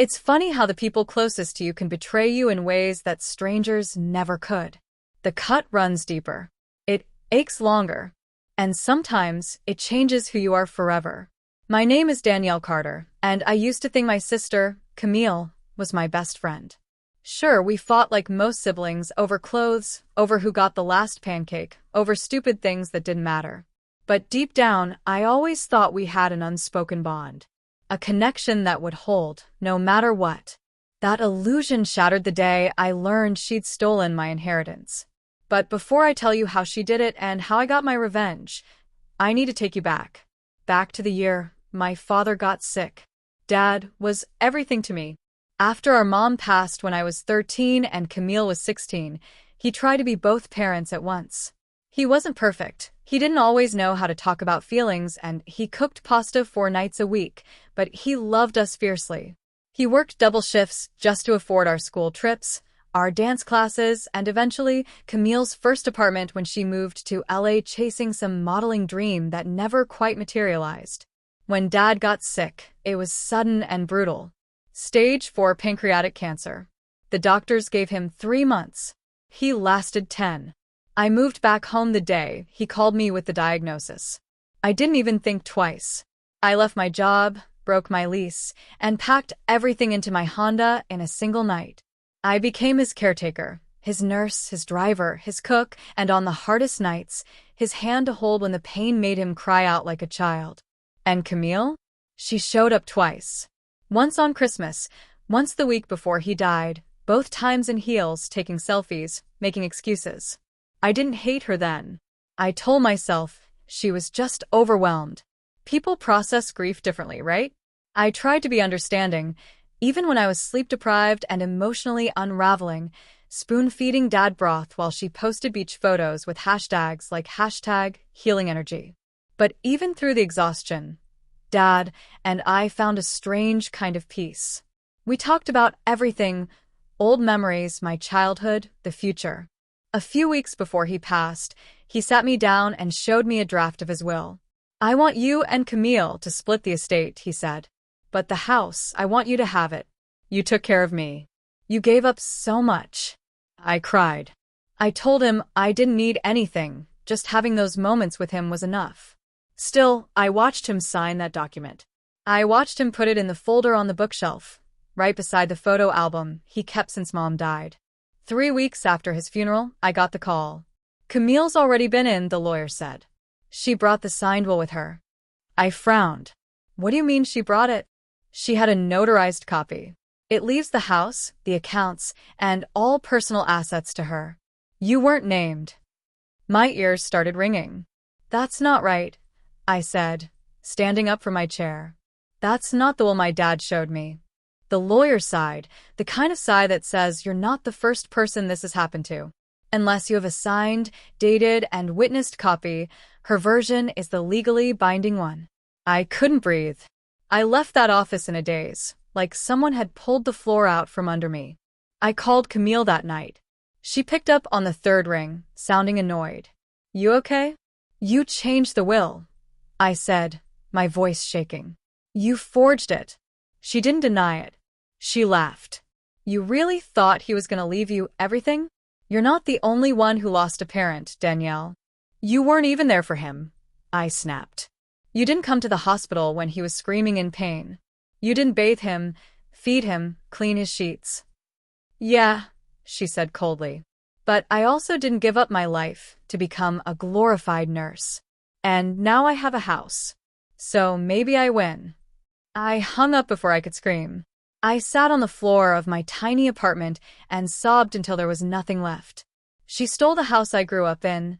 It's funny how the people closest to you can betray you in ways that strangers never could. The cut runs deeper. It aches longer. And sometimes it changes who you are forever. My name is Danielle Carter, and I used to think my sister, Camille, was my best friend. Sure, we fought like most siblings over clothes, over who got the last pancake, over stupid things that didn't matter. But deep down, I always thought we had an unspoken bond. A connection that would hold, no matter what. That illusion shattered the day I learned she'd stolen my inheritance. But before I tell you how she did it and how I got my revenge, I need to take you back. Back to the year my father got sick. Dad was everything to me. After our mom passed when I was 13 and Camille was 16, he tried to be both parents at once. He wasn't perfect. He didn't always know how to talk about feelings, and he cooked pasta 4 nights a week, but he loved us fiercely. He worked double shifts just to afford our school trips, our dance classes, and eventually Camille's first apartment when she moved to LA, chasing some modeling dream that never quite materialized. When Dad got sick, it was sudden and brutal. Stage 4 pancreatic cancer. The doctors gave him 3 months. He lasted 10. I moved back home the day he called me with the diagnosis. I didn't even think twice. I left my job, broke my lease, and packed everything into my Honda in a single night. I became his caretaker, his nurse, his driver, his cook, and on the hardest nights, his hand to hold when the pain made him cry out like a child. And Camille? She showed up twice. Once on Christmas, once the week before he died, both times in heels, taking selfies, making excuses. I didn't hate her then. I told myself she was just overwhelmed. People process grief differently, right? I tried to be understanding, even when I was sleep-deprived and emotionally unraveling, spoon-feeding Dad broth while she posted beach photos with hashtags like #HealingEnergy. But even through the exhaustion, Dad and I found a strange kind of peace. We talked about everything, old memories, my childhood, the future. A few weeks before he passed, he sat me down and showed me a draft of his will. "I want you and Camille to split the estate," he said. "But the house, I want you to have it. You took care of me. You gave up so much." I cried. I told him I didn't need anything, just having those moments with him was enough. Still, I watched him sign that document. I watched him put it in the folder on the bookshelf, right beside the photo album he kept since Mom died. 3 weeks after his funeral, I got the call. "Camille's already been in," the lawyer said. "She brought the signed will with her." I frowned. "What do you mean she brought it?" "She had a notarized copy. It leaves the house, the accounts, and all personal assets to her. You weren't named." My ears started ringing. "That's not right," I said, standing up from my chair. "That's not the will my dad showed me." The lawyer sighed, the kind of sigh that says you're not the first person this has happened to. Unless you have a signed, dated, and witnessed copy, her version is the legally binding one. I couldn't breathe. I left that office in a daze, like someone had pulled the floor out from under me. I called Camille that night. She picked up on the 3rd ring, sounding annoyed. "You okay?" "You changed the will," I said, my voice shaking. "You forged it." She didn't deny it. She laughed. "You really thought he was going to leave you everything? You're not the only one who lost a parent, Danielle. You weren't even there for him," I snapped. "You didn't come to the hospital when he was screaming in pain. You didn't bathe him, feed him, clean his sheets." "Yeah," she said coldly. "But I also didn't give up my life to become a glorified nurse. And now I have a house. So maybe I win." I hung up before I could scream. I sat on the floor of my tiny apartment and sobbed until there was nothing left. She stole the house I grew up in,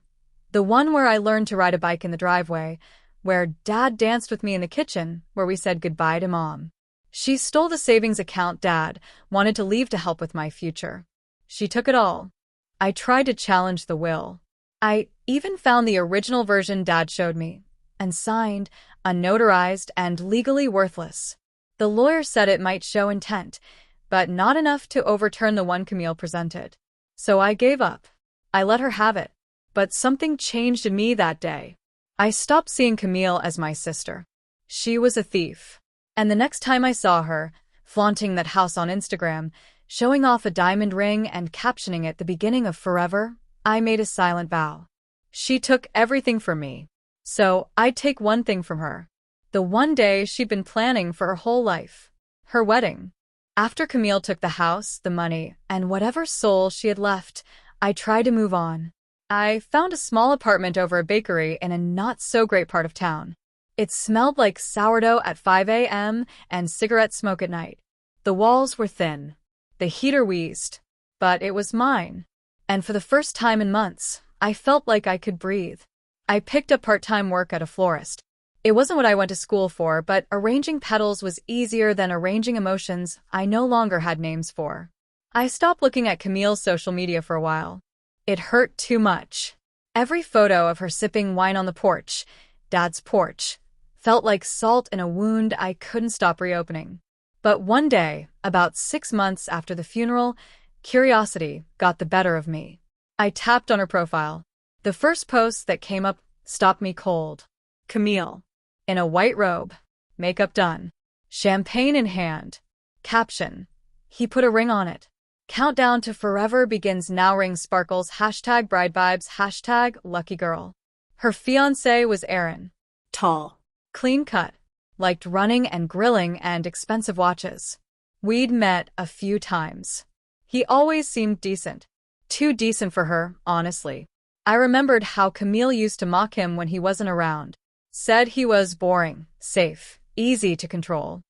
the one where I learned to ride a bike in the driveway, where Dad danced with me in the kitchen, where we said goodbye to Mom. She stole the savings account Dad wanted to leave to help with my future. She took it all. I tried to challenge the will. I even found the original version Dad showed me, and signed, unnotarized, and legally worthless. The lawyer said it might show intent, but not enough to overturn the one Camille presented. So I gave up. I let her have it. But something changed in me that day. I stopped seeing Camille as my sister. She was a thief. And the next time I saw her, flaunting that house on Instagram, showing off a diamond ring and captioning it the beginning of forever. I made a silent vow. She took everything from me, so I'd take one thing from her. The one day she'd been planning for her whole life. Her wedding. After Camille took the house, the money, and whatever soul she had left, I tried to move on. I found a small apartment over a bakery in a not-so-great part of town. It smelled like sourdough at 5 a.m. and cigarette smoke at night. The walls were thin. The heater wheezed. But it was mine. And for the first time in months, I felt like I could breathe. I picked up part-time work at a florist. It wasn't what I went to school for, but arranging petals was easier than arranging emotions I no longer had names for. I stopped looking at Camille's social media for a while. It hurt too much. Every photo of her sipping wine on the porch, Dad's porch, felt like salt in a wound I couldn't stop reopening. But one day, about 6 months after the funeral, curiosity got the better of me. I tapped on her profile. The first post that came up stopped me cold. Camille. In a white robe. Makeup done. Champagne in hand. Caption. He put a ring on it. Countdown to forever begins now. Ring sparkles. Hashtag bride vibes. Hashtag lucky girl. Her fiancé was Aaron. Tall. Clean cut. Liked running and grilling and expensive watches. We'd met a few times. He always seemed decent. Too decent for her, honestly. I remembered how Camille used to mock him when he wasn't around. Said he was boring, safe, easy to control.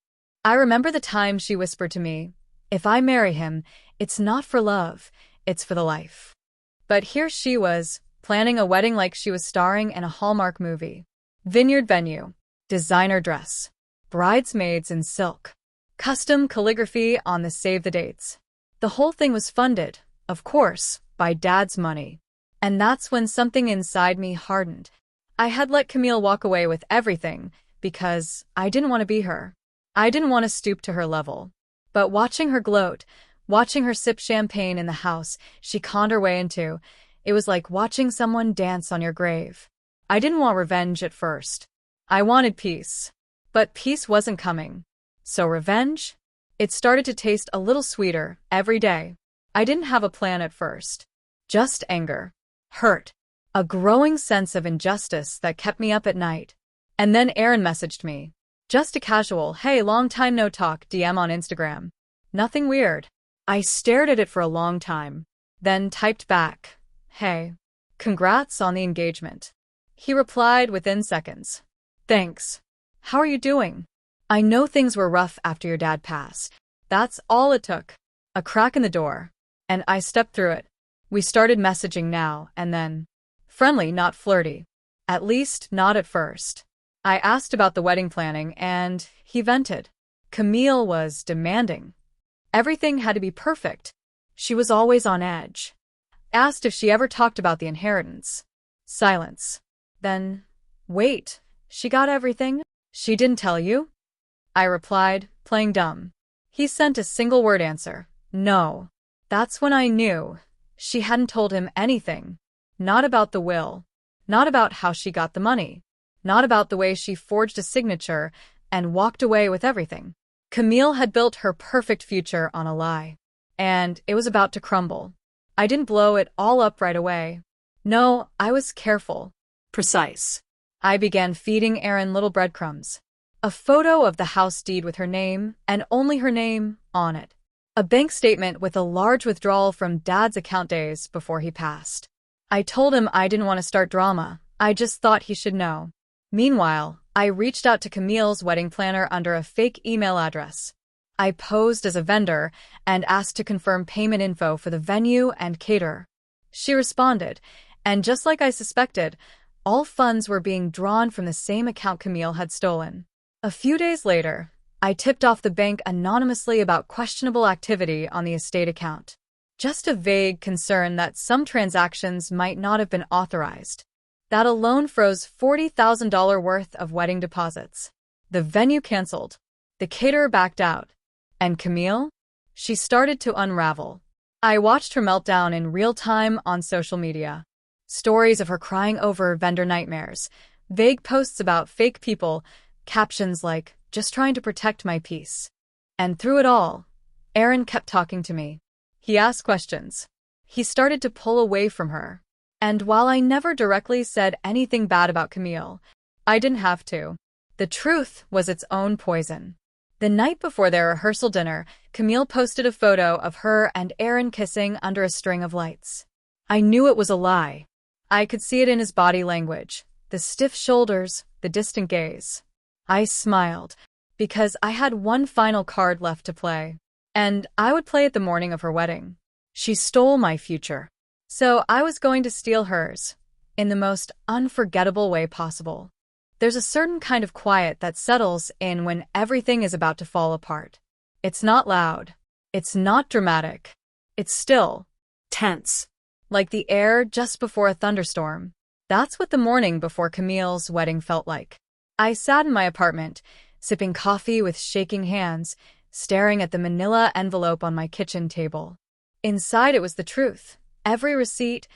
I remember the time she whispered to me, "If I marry him, it's not for love, it's for the life." But here she was, planning a wedding like she was starring in a Hallmark movie. Vineyard venue. Designer dress. Bridesmaids in silk. Custom calligraphy on the save the dates. The whole thing was funded, of course, by Dad's money. And that's when something inside me hardened. I had let Camille walk away with everything because I didn't want to be her. I didn't want to stoop to her level. But watching her gloat, watching her sip champagne in the house she conned her way into, it was like watching someone dance on your grave. I didn't want revenge at first. I wanted peace. But peace wasn't coming. So revenge? It started to taste a little sweeter every day. I didn't have a plan at first. Just anger. Hurt. A growing sense of injustice that kept me up at night. And then Aaron messaged me. Just a casual, "Hey, long time no talk" DM on Instagram. Nothing weird. I stared at it for a long time. Then typed back, "Hey, congrats on the engagement." He replied within seconds. "Thanks. How are you doing? I know things were rough after your dad passed." That's all it took. A crack in the door. And I stepped through it. We started messaging now and then. Friendly, not flirty. At least, not at first. I asked about the wedding planning, and he vented. Camille was demanding. Everything had to be perfect. She was always on edge. Asked if she ever talked about the inheritance. Silence. Then, "Wait, she got everything? She didn't tell you?" I replied, playing dumb. He sent a single-word answer. "No." That's when I knew. She hadn't told him anything. Not about the will. Not about how she got the money. Not about the way she forged a signature and walked away with everything. Camille had built her perfect future on a lie. And it was about to crumble. I didn't blow it all up right away. No, I was careful. Precise. I began feeding Aaron little breadcrumbs. A photo of the house deed with her name, and only her name, on it. A bank statement with a large withdrawal from Dad's account days before he passed. I told him I didn't want to start drama. I just thought he should know. Meanwhile, I reached out to Camille's wedding planner under a fake email address. I posed as a vendor and asked to confirm payment info for the venue and caterer. She responded, and just like I suspected, all funds were being drawn from the same account Camille had stolen. A few days later, I tipped off the bank anonymously about questionable activity on the estate account. Just a vague concern that some transactions might not have been authorized. That alone froze $40,000 worth of wedding deposits. The venue canceled. The caterer backed out. And Camille? She started to unravel. I watched her meltdown in real time on social media. Stories of her crying over vendor nightmares, vague posts about fake people, captions like, "just trying to protect my peace." And through it all, Aaron kept talking to me. He asked questions. He started to pull away from her. And while I never directly said anything bad about Camille, I didn't have to. The truth was its own poison. The night before their rehearsal dinner, Camille posted a photo of her and Aaron kissing under a string of lights. I knew it was a lie. I could see it in his body language, the stiff shoulders, the distant gaze. I smiled, because I had one final card left to play. And I would play it the morning of her wedding. She stole my future. So I was going to steal hers, in the most unforgettable way possible. There's a certain kind of quiet that settles in when everything is about to fall apart. It's not loud. It's not dramatic. It's still, tense, like the air just before a thunderstorm. That's what the morning before Camille's wedding felt like. I sat in my apartment, sipping coffee with shaking hands, staring at the manila envelope on my kitchen table. Inside it was the truth. Every receipt,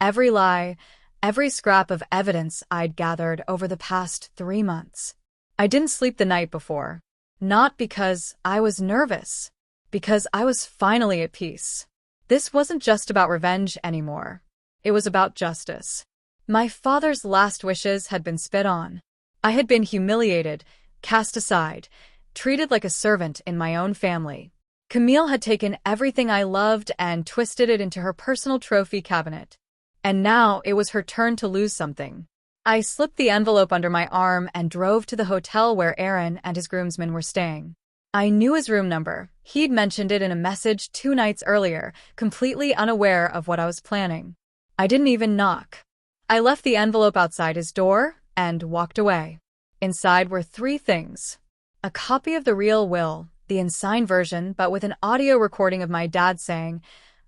every lie, every scrap of evidence I'd gathered over the past 3 months. I didn't sleep the night before. Not because I was nervous, because I was finally at peace. This wasn't just about revenge anymore. It was about justice. My father's last wishes had been spit on. I had been humiliated, cast aside, treated like a servant in my own family. Camille had taken everything I loved and twisted it into her personal trophy cabinet. And now it was her turn to lose something. I slipped the envelope under my arm and drove to the hotel where Aaron and his groomsmen were staying. I knew his room number. He'd mentioned it in a message 2 nights earlier, completely unaware of what I was planning. I didn't even knock. I left the envelope outside his door and walked away. Inside were 3 things. A copy of the real will, the unsigned version, but with an audio recording of my dad saying,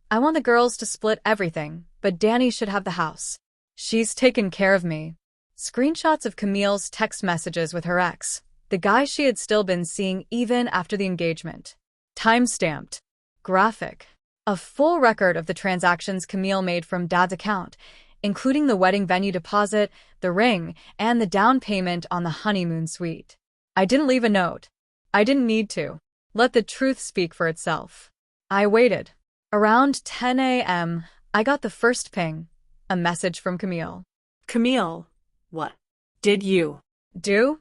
"I want the girls to split everything, but Danny should have the house. She's taken care of me." Screenshots of Camille's text messages with her ex, the guy she had still been seeing even after the engagement. Time-stamped. Graphic. A full record of the transactions Camille made from Dad's account, including the wedding venue deposit, the ring, and the down payment on the honeymoon suite. I didn't leave a note. I didn't need to. Let the truth speak for itself. I waited. Around 10 a.m., I got the first ping, a message from Camille. Camille, what did you do?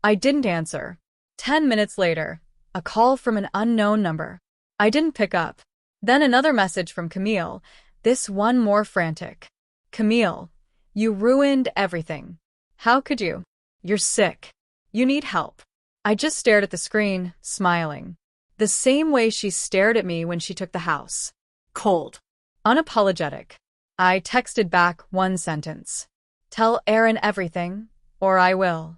I didn't answer. 10 minutes later, a call from an unknown number. I didn't pick up. Then another message from Camille, this one more frantic. Camille, you ruined everything. How could you? You're sick. You need help. I just stared at the screen, smiling. The same way she stared at me when she took the house. Cold. Unapologetic. I texted back one sentence. Tell Aaron everything, or I will.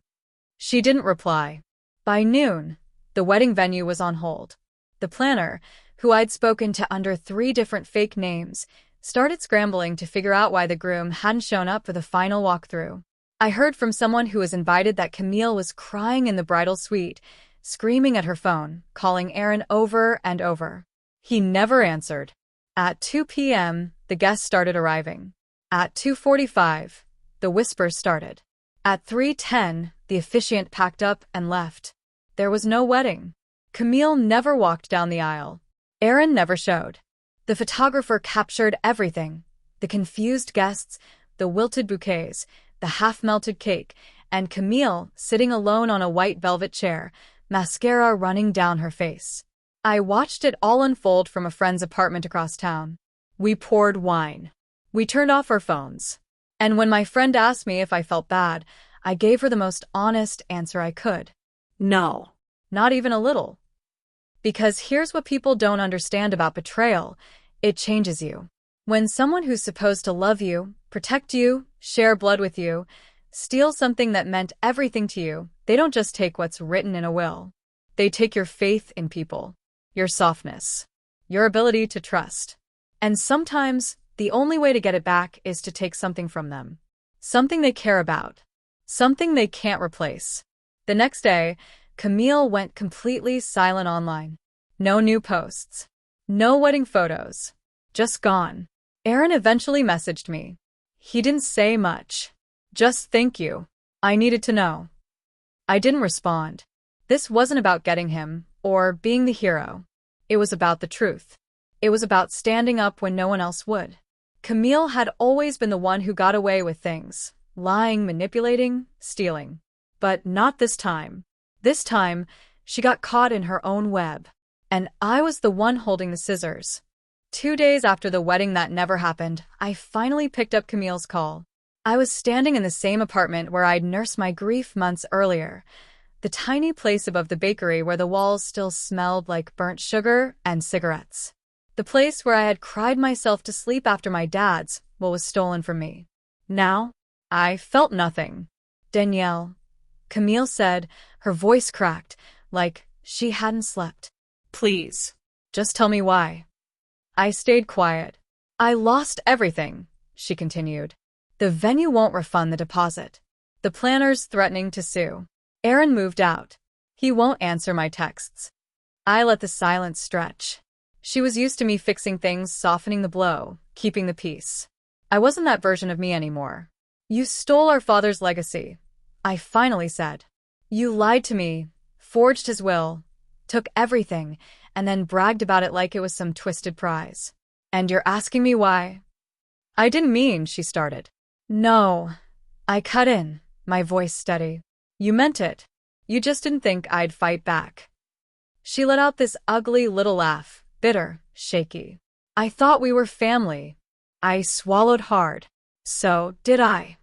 She didn't reply. By noon, the wedding venue was on hold. The planner, who I'd spoken to under 3 different fake names, started scrambling to figure out why the groom hadn't shown up for the final walkthrough. I heard from someone who was invited that Camille was crying in the bridal suite, screaming at her phone, calling Aaron over and over. He never answered. At 2 p.m., the guests started arriving. At 2:45, the whispers started. At 3:10, the officiant packed up and left. There was no wedding. Camille never walked down the aisle. Aaron never showed. The photographer captured everything. The confused guests, the wilted bouquets, the half-melted cake, and Camille sitting alone on a white velvet chair, mascara running down her face. I watched it all unfold from a friend's apartment across town. We poured wine. We turned off our phones. And when my friend asked me if I felt bad, I gave her the most honest answer I could. No. Not even a little. Because here's what people don't understand about betrayal. It changes you. When someone who's supposed to love you, protect you, share blood with you, steals something that meant everything to you, they don't just take what's written in a will. They take your faith in people, your softness, your ability to trust. And sometimes, the only way to get it back is to take something from them. Something they care about. Something they can't replace. The next day, Camille went completely silent online. No new posts. No wedding photos. Just gone. Aaron eventually messaged me. He didn't say much. Just thank you. I needed to know. I didn't respond. This wasn't about getting him. or being the hero. It was about the truth. It was about standing up when no one else would. Camille had always been the one who got away with things, lying, manipulating, stealing. But not this time. This time, she got caught in her own web. And I was the one holding the scissors. 2 days after the wedding that never happened, I finally picked up Camille's call. I was standing in the same apartment where I'd nursed my grief months earlier, the tiny place above the bakery where the walls still smelled like burnt sugar and cigarettes. The place where I had cried myself to sleep after my dad's, what was stolen from me. Now, I felt nothing. Danielle, Camille said, her voice cracked, like she hadn't slept. Please. Just tell me why. I stayed quiet. I lost everything, she continued. The venue won't refund the deposit. The planner's threatening to sue. Aaron moved out. He won't answer my texts. I let the silence stretch. She was used to me fixing things, softening the blow, keeping the peace. I wasn't that version of me anymore. You stole our father's legacy, I finally said. You lied to me, forged his will, took everything, and then bragged about it like it was some twisted prize. And you're asking me why? I didn't mean, she started. No. I cut in, my voice steady. You meant it. You just didn't think I'd fight back. She let out this ugly little laugh, bitter, shaky. I thought we were family. I swallowed hard. So did I.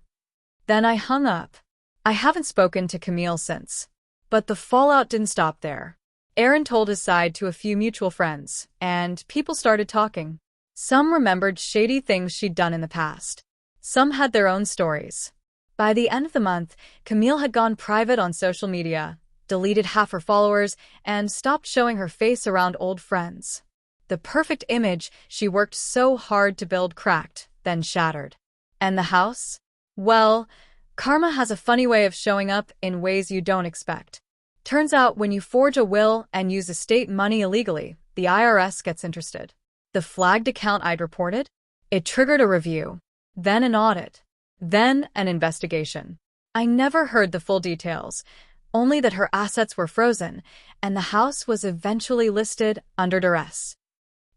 Then I hung up. I haven't spoken to Camille since. But the fallout didn't stop there. Aaron told his side to a few mutual friends, and people started talking. Some remembered shady things she'd done in the past. Some had their own stories. By the end of the month, Camille had gone private on social media, deleted half her followers, and stopped showing her face around old friends. The perfect image she worked so hard to build cracked, then shattered. And the house? Well, karma has a funny way of showing up in ways you don't expect. Turns out when you forge a will and use estate money illegally, the IRS gets interested. The flagged account I'd reported? It triggered a review, then an audit, then an investigation. I never heard the full details, only that her assets were frozen, and the house was eventually listed under duress.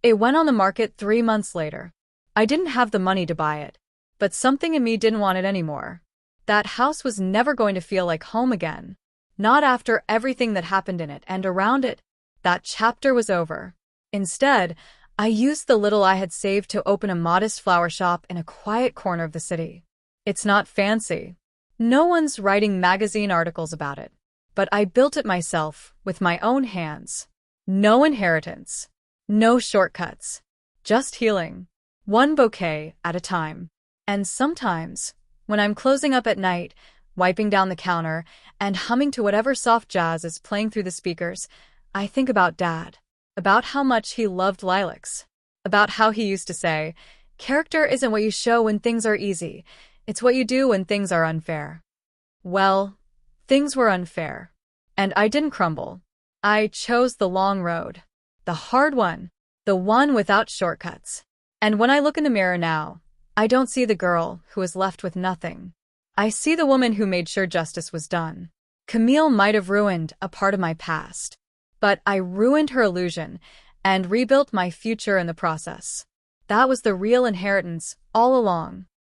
It went on the market 3 months later. I didn't have the money to buy it, but something in me didn't want it anymore. That house was never going to feel like home again. Not after everything that happened in it and around it. That chapter was over. Instead, I used the little I had saved to open a modest flower shop in a quiet corner of the city. It's not fancy. No one's writing magazine articles about it. But I built it myself, with my own hands. No inheritance. No shortcuts. Just healing. One bouquet at a time. And sometimes, when I'm closing up at night, wiping down the counter, and humming to whatever soft jazz is playing through the speakers, I think about Dad. About how much he loved lilacs. About how he used to say, character isn't what you show when things are easy. It's what you do when things are unfair. Well, things were unfair. And I didn't crumble. I chose the long road. The hard one. The one without shortcuts. And when I look in the mirror now, I don't see the girl who was left with nothing. I see the woman who made sure justice was done. Camille might have ruined a part of my past, but I ruined her illusion and rebuilt my future in the process. That was the real inheritance all along.